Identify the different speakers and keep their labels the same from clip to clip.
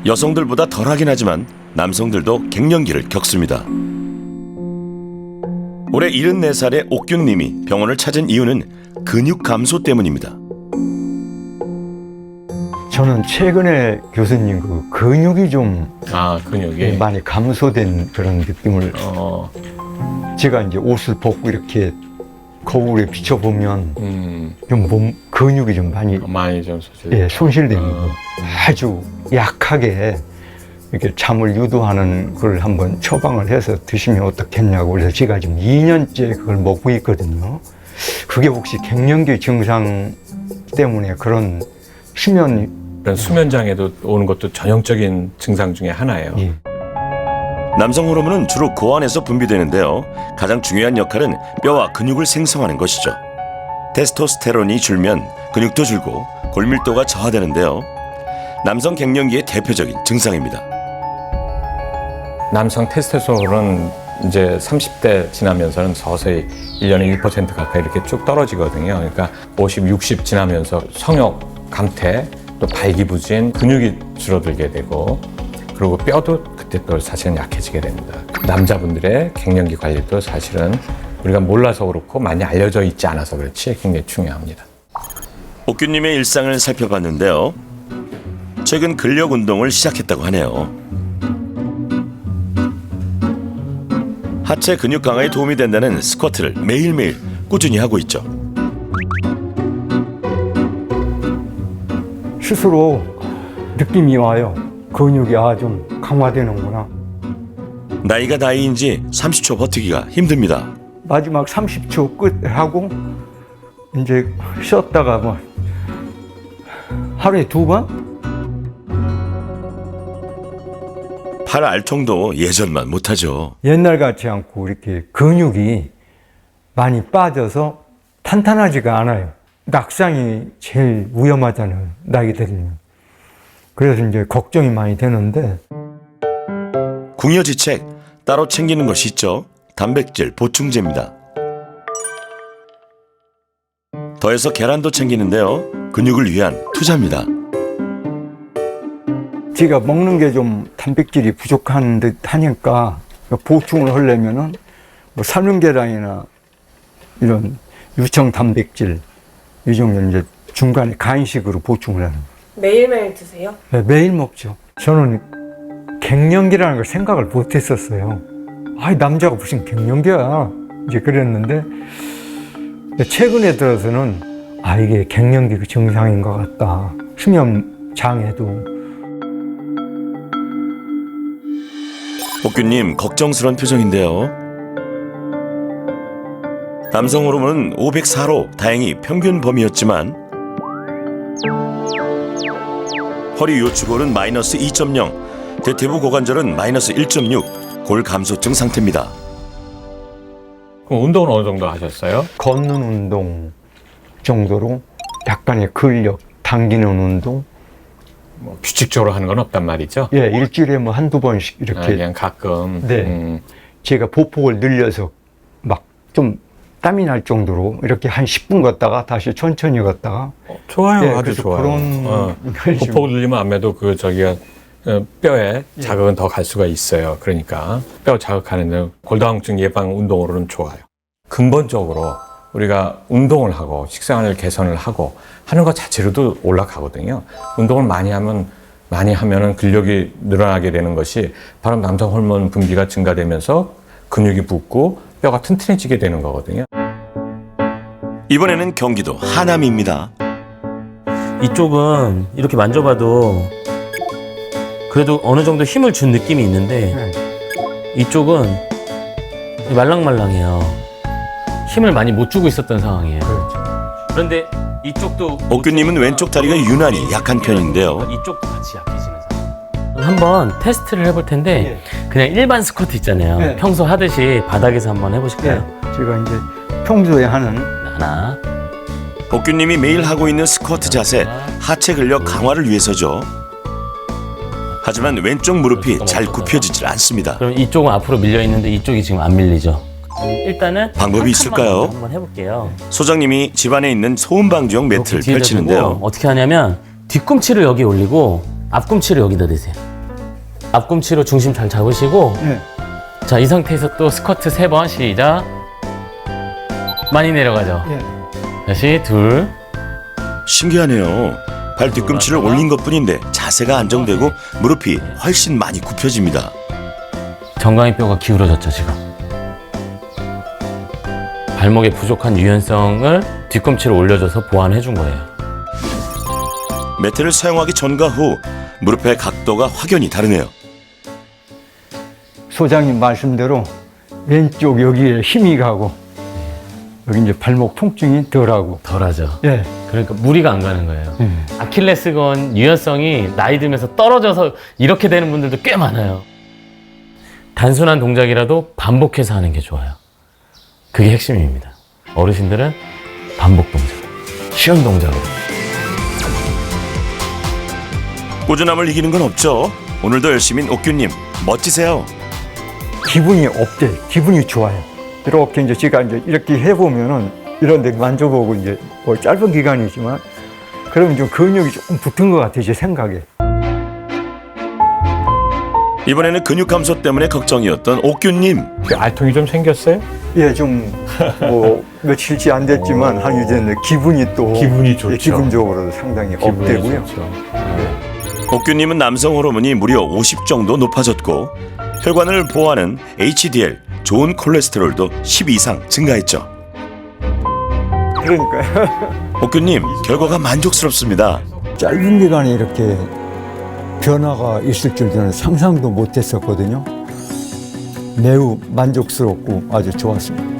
Speaker 1: 여성들보다 덜하긴 하지만 남성들도 갱년기를 겪습니다. 올해 74살의 옥균님이 병원을 찾은 이유는 근육 감소 때문입니다.
Speaker 2: 저는 최근에 교수님 그 근육이 좀
Speaker 3: 근육이
Speaker 2: 많이 감소된 그런 느낌을 제가 이제 옷을 벗고 이렇게 거울에 비춰보면 좀 몸 근육이 좀
Speaker 3: 많이 좀 소실.
Speaker 2: 예, 손실된 거 아주 약하게 이렇게 잠을 유도하는 걸 한번 처방을 해서 드시면 어떻겠냐고 그래서 제가 지금 2년째 그걸 먹고 있거든요. 그게 혹시 갱년기 증상 때문에 그런
Speaker 3: 그런 수면 장애도 오는 것도 전형적인 증상 중에 하나예요.
Speaker 2: 예.
Speaker 1: 남성 호르몬은 주로 고환에서 분비되는데요. 가장 중요한 역할은 뼈와 근육을 생성하는 것이죠. 테스토스테론이 줄면 근육도 줄고 골밀도가 저하되는데요. 남성 갱년기의 대표적인 증상입니다.
Speaker 3: 남성 테스토스테론은 이제 30대 지나면서는 서서히 1년에 1% 가까이 이렇게 쭉 떨어지거든요. 그러니까 50, 60 지나면서 성욕, 감퇴, 또 발기부진, 근육이 줄어들게 되고 그리고 뼈도 그때 또 사실은 약해지게 됩니다. 남자분들의 갱년기 관리도 사실은 우리가 몰라서 그렇고 많이 알려져 있지 않아서 그렇지 굉장히 중요합니다.
Speaker 1: 옥균님의 일상을 살펴봤는데요. 최근 근력 운동을 시작했다고 하네요. 하체 근육 강화에 도움이 된다는 스쿼트를 매일매일 꾸준히 하고 있죠.
Speaker 2: 스스로 느낌이 와요. 근육이 좀 강화되는구나.
Speaker 1: 나이가 나이인지 30초 버티기가 힘듭니다.
Speaker 2: 마지막 30초 끝하고 이제 쉬었다가 뭐 하루에 2번?
Speaker 1: 팔 알통도 예전만 못하죠.
Speaker 2: 옛날 같지 않고 이렇게 근육이 많이 빠져서 탄탄하지가 않아요. 낙상이 제일 위험하잖아요, 나이 들면. 그래서 이제 걱정이 많이 되는데.
Speaker 1: 궁여지책 따로 챙기는 것이 있죠. 단백질 보충제입니다. 더해서 계란도 챙기는데요. 근육을 위한 투자입니다.
Speaker 2: 제가 먹는 게 좀 단백질이 부족한 듯 하니까 보충을 하려면은 뭐 삶은 계란이나 이런 유청 단백질 이 정도 이제 중간에 간식으로 보충을 하는.
Speaker 4: 매일매일 드세요?
Speaker 2: 네, 매일 먹죠. 저는 갱년기라는 걸 생각을 못 했었어요. 남자가 무슨 갱년기야. 이제 그랬는데 최근에 들어서는 이게 갱년기 증상인 것 같다. 수면 장애도.
Speaker 1: 옥균님 걱정스러운 표정인데요. 남성 호르몬은 504로 다행히 평균 범위였지만 허리 요추골은 마이너스 2.0, 대퇴부 고관절은 마이너스 1.6, 골 감소증 상태입니다.
Speaker 3: 그럼 운동은 어느 정도 하셨어요?
Speaker 2: 걷는 운동 정도로 약간의 근력 당기는 운동.
Speaker 3: 뭐 규칙적으로 하는 건 없단 말이죠?
Speaker 2: 예, 일주일에 뭐 한두 번씩 이렇게.
Speaker 3: 그냥 가끔.
Speaker 2: 네. 제가 보폭을 늘려서 막 좀 땀이 날 정도로 이렇게 한 10분 걷다가 다시 천천히 걷다가.
Speaker 3: 좋아요.
Speaker 2: 네,
Speaker 3: 아주
Speaker 2: 그래서
Speaker 3: 좋아요.
Speaker 2: 그런
Speaker 3: 보폭을 늘리면 아무래도 뼈에 자극은 더 갈 수가 있어요. 그러니까 뼈 자극하는 데 골다공증 예방 운동으로는 좋아요. 근본적으로 우리가 운동을 하고 식생활을 개선을 하고 하는 것 자체로도 올라가거든요. 운동을 많이 하면은 근력이 늘어나게 되는 것이 바로 남성 호르몬 분비가 증가되면서 근육이 붙고 뼈가 튼튼해지게 되는 거거든요.
Speaker 1: 이번에는 경기도 하남입니다.
Speaker 5: 이쪽은 이렇게 만져봐도 그래도 어느 정도 힘을 준 느낌이 있는데
Speaker 2: 네.
Speaker 5: 이쪽은 말랑말랑해요. 힘을 많이 못 주고 있었던 상황이에요.
Speaker 2: 그렇죠.
Speaker 5: 그런데 이쪽도
Speaker 1: 옥균님은 왼쪽 다리가 유난히 약한 편인데요.
Speaker 5: 이쪽도 같이 약해지는 상황. 한번 테스트를 해볼 텐데 그냥 일반 스쿼트 있잖아요.
Speaker 2: 네.
Speaker 5: 평소 하듯이 바닥에서 한번 해보실까요?
Speaker 2: 제가 이제 평소에 하는
Speaker 5: 하나,
Speaker 1: 옥균님이 매일 하고 있는 스쿼트 자세, 하체 근력 강화를 위해서죠. 하지만 왼쪽 무릎이 잘 굽혀지질 않습니다.
Speaker 5: 그럼 이쪽은 앞으로 밀려 있는데 이쪽이 지금 안 밀리죠. 일단은
Speaker 1: 방법이
Speaker 5: 한
Speaker 1: 있을까요?
Speaker 5: 칸만 한번 해볼게요.
Speaker 1: 소장님이 집안에 있는 소음 방지용 매트를
Speaker 5: 이렇게 뒤에다
Speaker 1: 펼치는데요.
Speaker 5: 두고 어떻게 하냐면 뒤꿈치를 여기 올리고 앞꿈치를 여기다 대세요. 앞꿈치로 중심 잘 잡으시고
Speaker 2: 네.
Speaker 5: 자, 이 상태에서 또 스쿼트 3번 시작. 많이 내려가죠.
Speaker 2: 예.
Speaker 5: 다시 둘.
Speaker 1: 신기하네요. 발 뒤꿈치를 올린 것뿐인데 자세가 안정되고 무릎이 훨씬 많이 굽혀집니다.
Speaker 5: 정강이 뼈가 기울어졌죠, 지금. 발목의 부족한 유연성을 뒤꿈치로 올려줘서 보완해 준 거예요.
Speaker 1: 매트를 사용하기 전과 후 무릎의 각도가 확연히 다르네요.
Speaker 2: 소장님 말씀대로 왼쪽 여기에 힘이 가고 여기 이제 발목 통증이 덜하고.
Speaker 5: 덜하죠.
Speaker 2: 예.
Speaker 5: 그러니까 무리가 안 가는 거예요. 아킬레스건 유연성이 나이 들면서 떨어져서 이렇게 되는 분들도 꽤 많아요. 단순한 동작이라도 반복해서 하는 게 좋아요. 그게 핵심입니다. 어르신들은 반복 동작, 쉬운 동작으로.
Speaker 1: 꾸준함을 이기는 건 없죠. 오늘도 열심인 옥규님 멋지세요.
Speaker 2: 기분이 업돼, 기분이 좋아요. 이렇게 이제 제가 이제 이렇게 해보면은 이런 데 만져보고 이제 뭐 짧은 기간이지만 그러면 좀 근육이 조금 붙은 것 같아요, 제 생각에.
Speaker 1: 이번에는 근육 감소 때문에 걱정이었던 옥규님.
Speaker 3: 알통이 좀 생겼어요?
Speaker 2: 예, 좀 뭐 며칠치 안 됐지만 한 이제 기분이 또
Speaker 3: 기분이 좋죠.
Speaker 2: 예, 기분적으로 상당히 업되고요.
Speaker 1: 옥규님은 남성 호르몬이 무려 50 정도 높아졌고 혈관을 보호하는 HDL, 좋은 콜레스테롤도 10 이상 증가했죠.
Speaker 2: 그러니까요.
Speaker 1: 옥규님 결과가 만족스럽습니다.
Speaker 2: 짧은 기간에 이렇게 변화가 있을 줄 저는 상상도 못했었거든요. 매우 만족스럽고 아주 좋았습니다.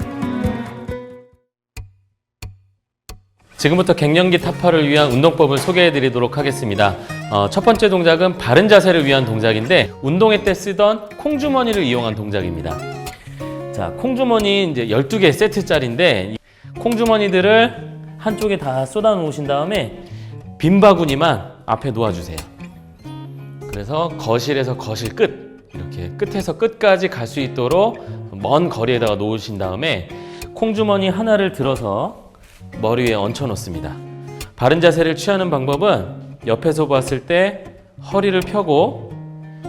Speaker 5: 지금부터 갱년기 타파를 위한 운동법을 소개해 드리도록 하겠습니다. 첫 번째 동작은 바른 자세를 위한 동작인데 운동회 때 쓰던 콩주머니를 이용한 동작입니다. 자, 콩주머니 이제 12개 세트짜리인데 콩주머니들을 한쪽에 다 쏟아 놓으신 다음에 빈 바구니만 앞에 놓아주세요. 그래서 거실에서 거실 끝, 이렇게 끝에서 끝까지 갈 수 있도록 먼 거리에다가 놓으신 다음에 콩주머니 하나를 들어서 머리 위에 얹혀 놓습니다. 바른 자세를 취하는 방법은 옆에서 봤을 때 허리를 펴고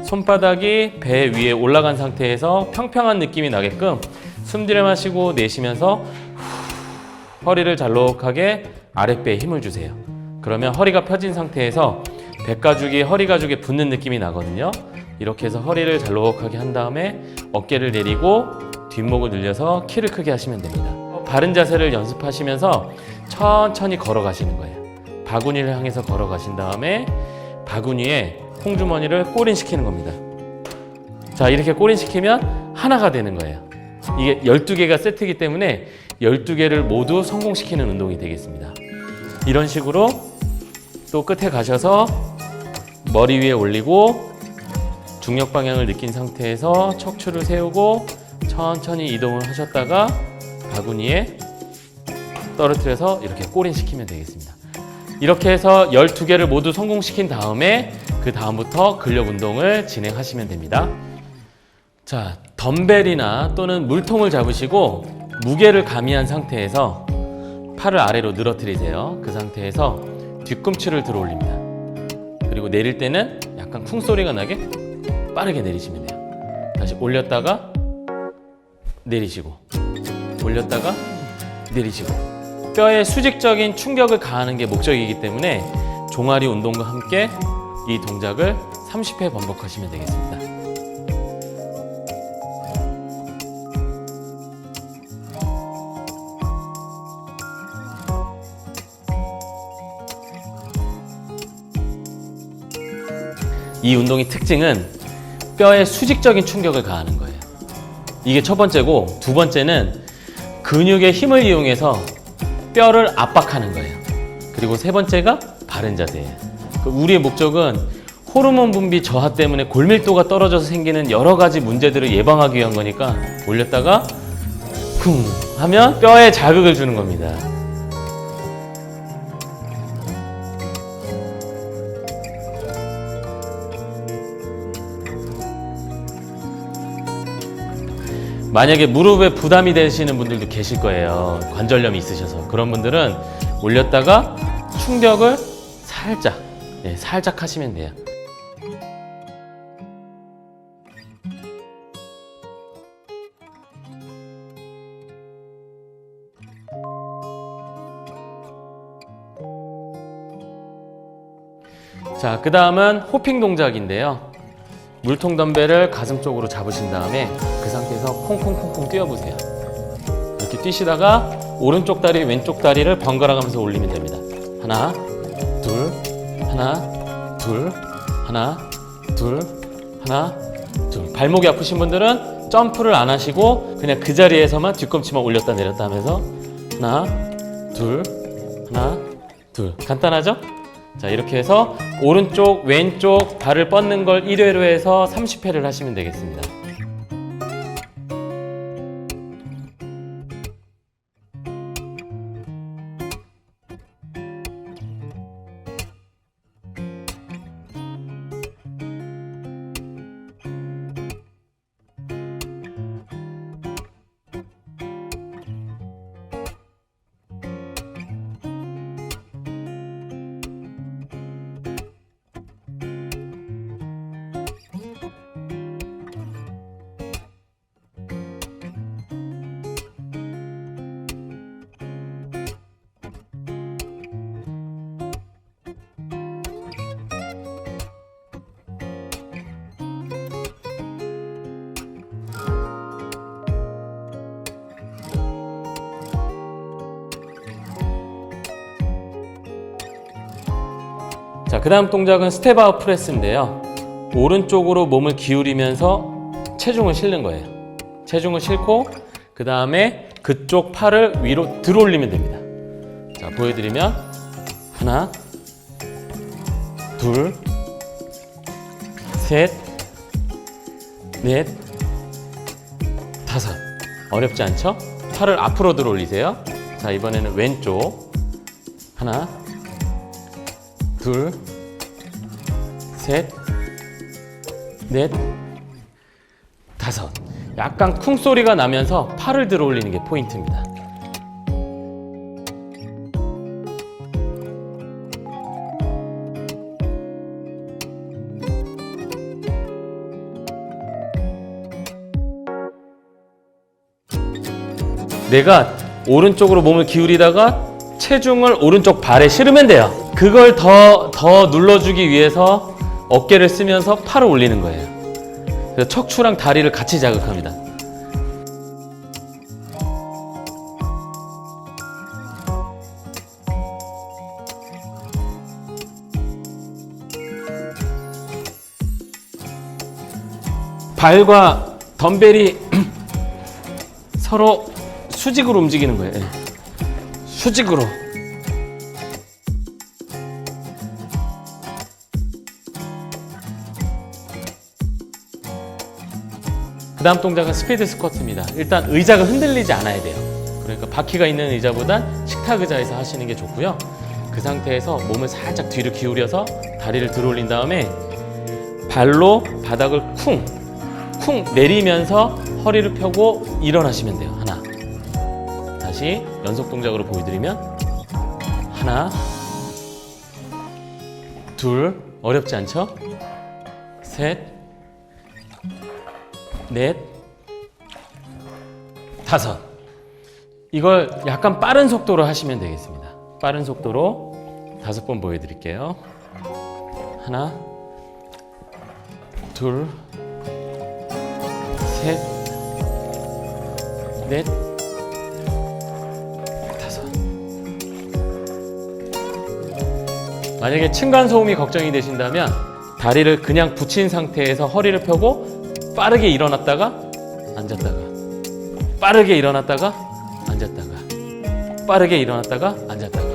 Speaker 5: 손바닥이 배 위에 올라간 상태에서 평평한 느낌이 나게끔 숨 들여 마시고 내쉬면서 허리를 잘록하게 아랫배에 힘을 주세요. 그러면 허리가 펴진 상태에서 배가죽이 허리 가죽에 붙는 느낌이 나거든요. 이렇게 해서 허리를 잘록하게 한 다음에 어깨를 내리고 뒷목을 늘려서 키를 크게 하시면 됩니다. 바른 자세를 연습하시면서 천천히 걸어가시는 거예요. 바구니를 향해서 걸어가신 다음에 바구니에 콩주머니를 꼬린시키는 겁니다. 자, 이렇게 꼬린시키면 하나가 되는 거예요. 이게 12개가 세트이기 때문에 12개를 모두 성공시키는 운동이 되겠습니다. 이런 식으로 또 끝에 가셔서 머리 위에 올리고 중력 방향을 느낀 상태에서 척추를 세우고 천천히 이동을 하셨다가 바구니에 떨어뜨려서 이렇게 꼬린시키면 되겠습니다. 이렇게 해서 12개를 모두 성공시킨 다음에 그 다음부터 근력 운동을 진행하시면 됩니다. 자, 덤벨이나 또는 물통을 잡으시고 무게를 가미한 상태에서 팔을 아래로 늘어뜨리세요. 그 상태에서 뒤꿈치를 들어 올립니다. 그리고 내릴 때는 약간 쿵 소리가 나게 빠르게 내리시면 돼요. 다시 올렸다가 내리시고 올렸다가 내리시고 뼈에 수직적인 충격을 가하는 게 목적이기 때문에 종아리 운동과 함께 이 동작을 30회 반복하시면 되겠습니다. 이 운동의 특징은 뼈에 수직적인 충격을 가하는 거예요. 이게 첫 번째고, 두 번째는 근육의 힘을 이용해서 뼈를 압박하는 거예요. 그리고 세 번째가 바른 자세예요. 우리의 목적은 호르몬 분비 저하 때문에 골밀도가 떨어져서 생기는 여러 가지 문제들을 예방하기 위한 거니까 올렸다가 쿵 하면 뼈에 자극을 주는 겁니다. 만약에 무릎에 부담이 되시는 분들도 계실 거예요. 관절염이 있으셔서. 그런 분들은 올렸다가 충격을 살짝 네, 살짝 하시면 돼요. 자, 그 다음은 호핑 동작인데요. 물통 덤벨을 가슴 쪽으로 잡으신 다음에 그 상태에서 콩콩콩콩 뛰어보세요. 이렇게 뛰시다가 오른쪽 다리, 왼쪽 다리를 번갈아 가면서 올리면 됩니다. 하나, 둘, 하나, 둘, 하나, 둘, 하나, 둘. 발목이 아프신 분들은 점프를 안 하시고 그냥 그 자리에서만 뒤꿈치만 올렸다 내렸다 하면서 하나, 둘, 하나, 둘. 간단하죠? 자, 이렇게 해서 오른쪽, 왼쪽 발을 뻗는 걸 1회로 해서 30회를 하시면 되겠습니다. 자, 그 다음 동작은 스텝아웃 프레스인데요. 오른쪽으로 몸을 기울이면서 체중을 실는 거예요. 체중을 싣고 그 다음에 그쪽 팔을 위로 들어올리면 됩니다. 자, 보여드리면 하나, 둘, 셋, 넷, 다섯. 어렵지 않죠? 팔을 앞으로 들어올리세요. 자, 이번에는 왼쪽 하나, 둘, 셋, 넷, 다섯. 약간 쿵 소리가 나면서 팔을 들어 올리는 게 포인트입니다. 내가 오른쪽으로 몸을 기울이다가 체중을 오른쪽 발에 실으면 돼요. 그걸 더 눌러주기 위해서 어깨를 쓰면서 팔을 올리는 거예요. 그래서 척추랑 다리를 같이 자극합니다. 발과 덤벨이 서로 수직으로 움직이는 거예요. 예. 수직으로. 그 다음 동작은 스피드 스쿼트입니다. 일단 의자가 흔들리지 않아야 돼요. 그러니까 바퀴가 있는 의자보단 식탁 의자에서 하시는 게 좋고요. 그 상태에서 몸을 살짝 뒤로 기울여서 다리를 들어 올린 다음에 발로 바닥을 쿵 내리면서 허리를 펴고 일어나시면 돼요. 하나. 다시 연속 동작으로 보여드리면 하나, 둘, 어렵지 않죠? 셋, 넷, 다섯. 이걸 약간 빠른 속도로 하시면 되겠습니다. 빠른 속도로 5번 보여드릴게요. 하나, 둘, 셋, 넷, 다섯. 만약에 층간소음이 걱정이 되신다면 다리를 그냥 붙인 상태에서 허리를 펴고 빠르게 일어났다가 앉았다가 빠르게 일어났다가 앉았다가 빠르게 일어났다가 앉았다가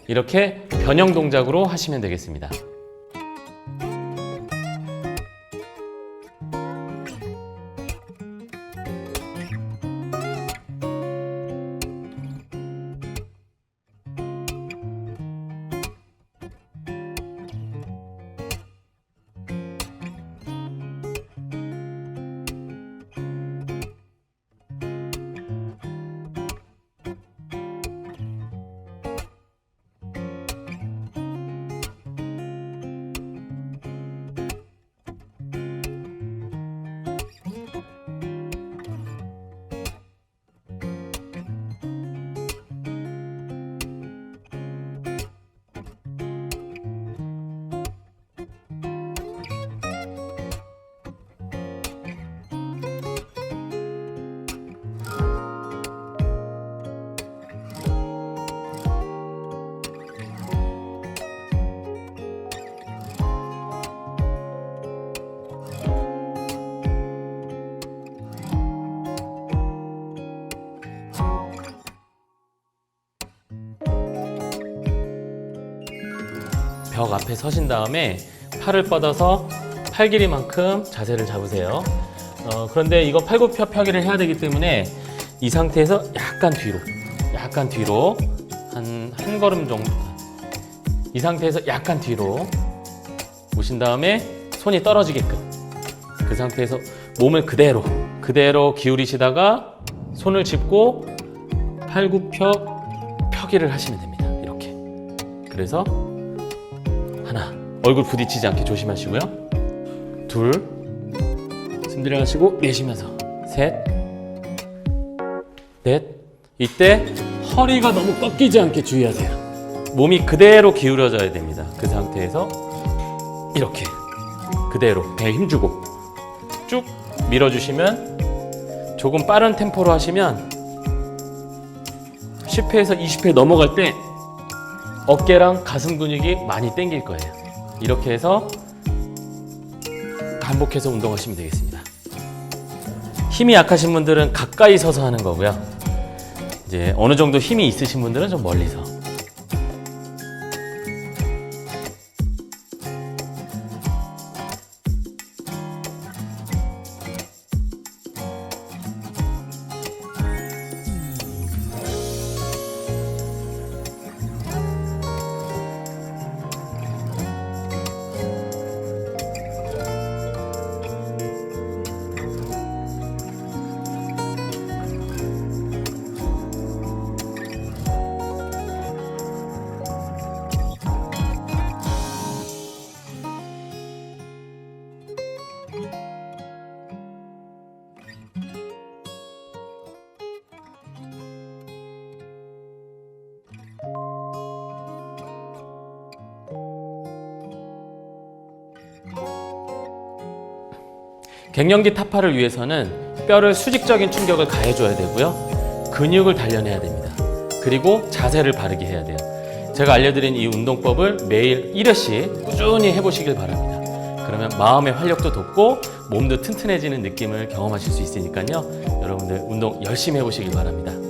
Speaker 5: 이렇게 변형 동작으로 하시면 되겠습니다. 벽 앞에 서신 다음에 팔을 뻗어서 팔 길이만큼 자세를 잡으세요. 그런데 이거 팔굽혀펴기를 해야 되기 때문에 이 상태에서 약간 뒤로 한 걸음 정도, 이 상태에서 약간 뒤로 오신 다음에 손이 떨어지게끔, 그 상태에서 몸을 그대로 기울이시다가 손을 짚고 팔굽혀펴기를 하시면 됩니다. 이렇게. 그래서 하나, 얼굴 부딪히지 않게 조심하시고요. 둘, 숨 들여가시고 내쉬면서 셋, 넷. 이때 허리가 너무 꺾이지 않게 주의하세요. 몸이 그대로 기울어져야 됩니다. 그 상태에서 이렇게 그대로 배에 힘주고 쭉 밀어주시면, 조금 빠른 템포로 하시면 10회에서 20회 넘어갈 때 어깨랑 가슴 근육이 많이 당길 거예요. 이렇게 해서 반복해서 운동하시면 되겠습니다. 힘이 약하신 분들은 가까이 서서 하는 거고요. 이제 어느 정도 힘이 있으신 분들은 좀 멀리서. 갱년기 타파를 위해서는 뼈를 수직적인 충격을 가해줘야 되고요. 근육을 단련해야 됩니다. 그리고 자세를 바르게 해야 돼요. 제가 알려드린 이 운동법을 매일 1회씩 꾸준히 해보시길 바랍니다. 그러면 마음의 활력도 돋고 몸도 튼튼해지는 느낌을 경험하실 수 있으니까요. 여러분들 운동 열심히 해보시길 바랍니다.